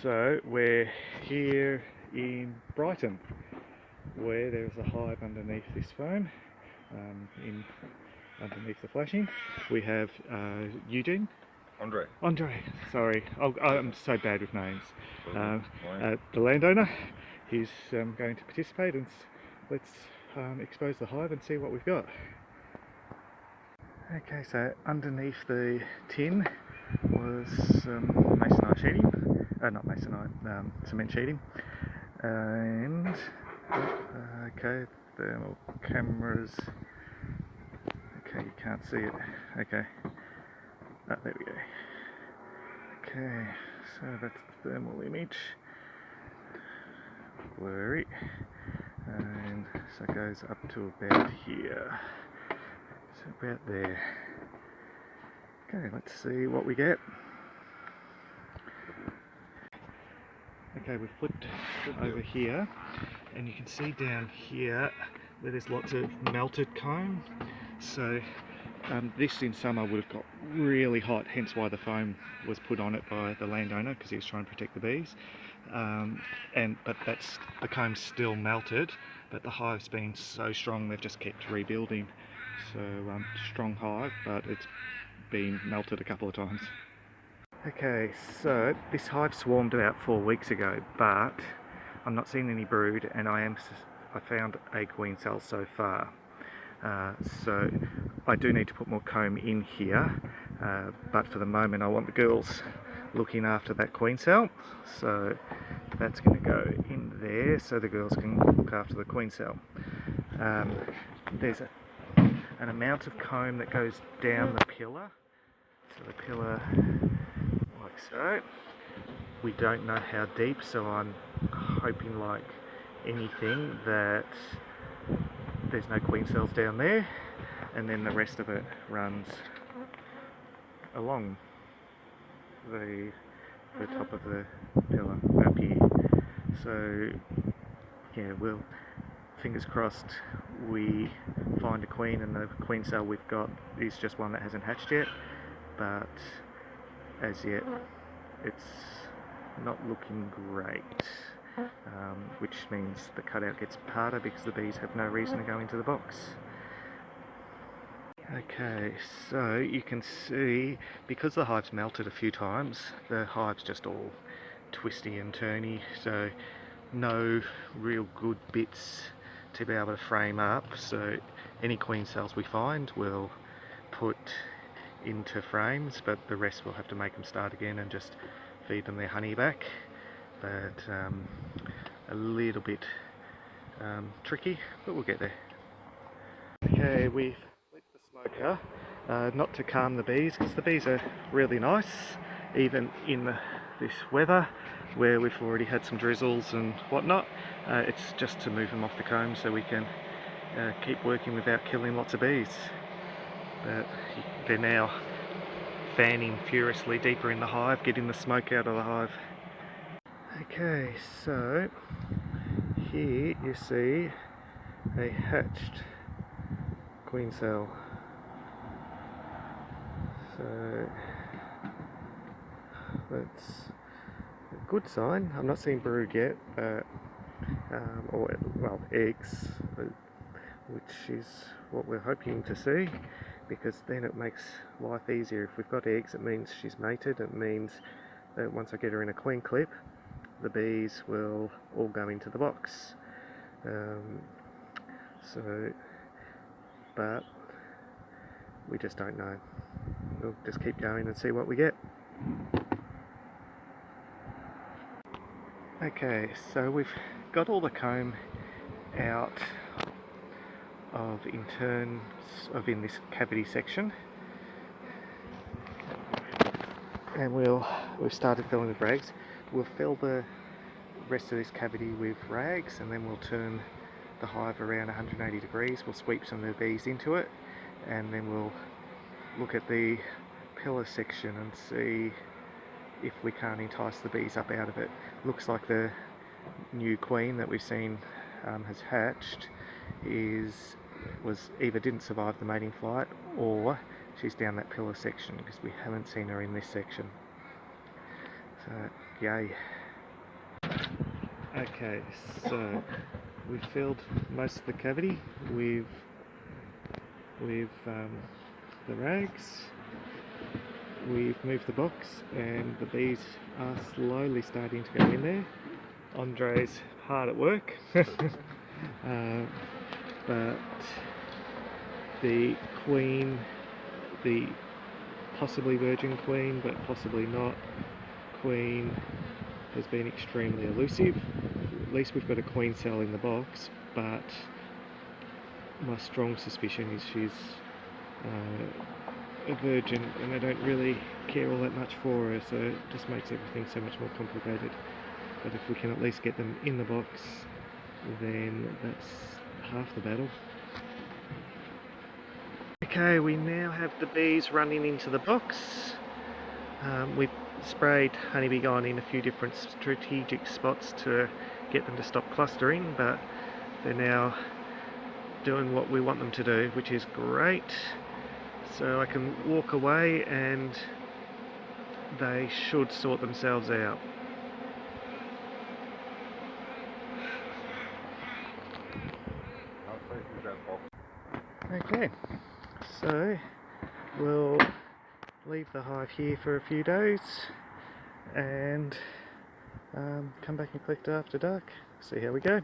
So we're here in Brighton, where there's a hive underneath this foam, underneath the flashing. We have Eugene. Andre, sorry, I'm so bad with names. The landowner. He's going to participate, and let's expose the hive and see what we've got. Okay, so underneath the tin was masonite sheeting, not masonite, cement sheeting, and okay, thermal cameras. Okay, you can't see it. Okay, there we go. Okay, so that's the thermal image. Blurry, and so it goes up to about here. So about there. Okay, let's see what we get. Okay, we've flipped over here, and you can see down here where there's lots of melted comb. So this in summer would have got really hot, hence why the foam was put on it by the landowner, because he was trying to protect the bees. But the comb's still melted, but the hive's been so strong they've just kept rebuilding. So strong hive, but it's been melted a couple of times. Okay, so this hive swarmed about 4 weeks ago, but I'm not seeing any brood, and I found a queen cell so far. So I do need to put more comb in here, but for the moment I want the girls looking after that queen cell, so that's going to go in there so the girls can look after the queen cell. There's an amount of comb that goes down the pillar, so the pillar like so. We don't know how deep, so I'm hoping like anything that there's no queen cells down there, and then the rest of it runs along the top of the pillar up here. So yeah, we'll, fingers crossed, we find a queen, and the queen cell we've got is just one that hasn't hatched yet, but as yet it's not looking great, which means the cutout gets harder because the bees have no reason to go into the box. Okay, so you can see, because the hive's melted a few times, the hive's just all twisty and turny, so no real good bits to be able to frame up. So any queen cells we find we'll put into frames, but the rest we'll have to make them start again and just feed them their honey back. But a little bit tricky, but we'll get there. Okay, we've lit the smoker, not to calm the bees, because the bees are really nice, even in this weather where we've already had some drizzles and whatnot. It's just to move them off the comb so we can keep working without killing lots of bees. But they're now fanning furiously deeper in the hive, getting the smoke out of the hive. Okay, so here you see a hatched queen cell. So that's a good sign. I'm not seeing brood yet, but eggs, which is what we're hoping to see, because then it makes life easier. If we've got eggs, it means she's mated. It means that once I get her in a queen clip, the bees will all go into the box. But we just don't know. We'll just keep going and see what we get. Okay, so we've got all the comb out in this cavity section, and we've started filling with rags. We'll fill the rest of this cavity with rags, and then we'll turn the hive around 180 degrees. We'll sweep some of the bees into it, and then we'll look at the pillar section and see if we can't entice the bees up out of it. Looks like the new queen that we've seen has hatched was either didn't survive the mating flight, or she's down that pillar section, because we haven't seen her in this section. So yay. Okay, so we've filled most of the cavity with the rags. We've moved the box and the bees are slowly starting to go in there. Andre's hard at work, but the queen, the possibly virgin queen but possibly not queen, has been extremely elusive. At least we've got a queen cell in the box, but my strong suspicion is she's a virgin, and I don't really care all that much for her, so it just makes everything so much more complicated. But if we can at least get them in the box, then that's half the battle. Okay, we now have the bees running into the box. We've sprayed honeybee gone in a few different strategic spots to get them to stop clustering, but they're now doing what we want them to do, which is great. So I can walk away and they should sort themselves out. Okay, so we'll leave the hive here for a few days and come back and collect it after dark. See how we go.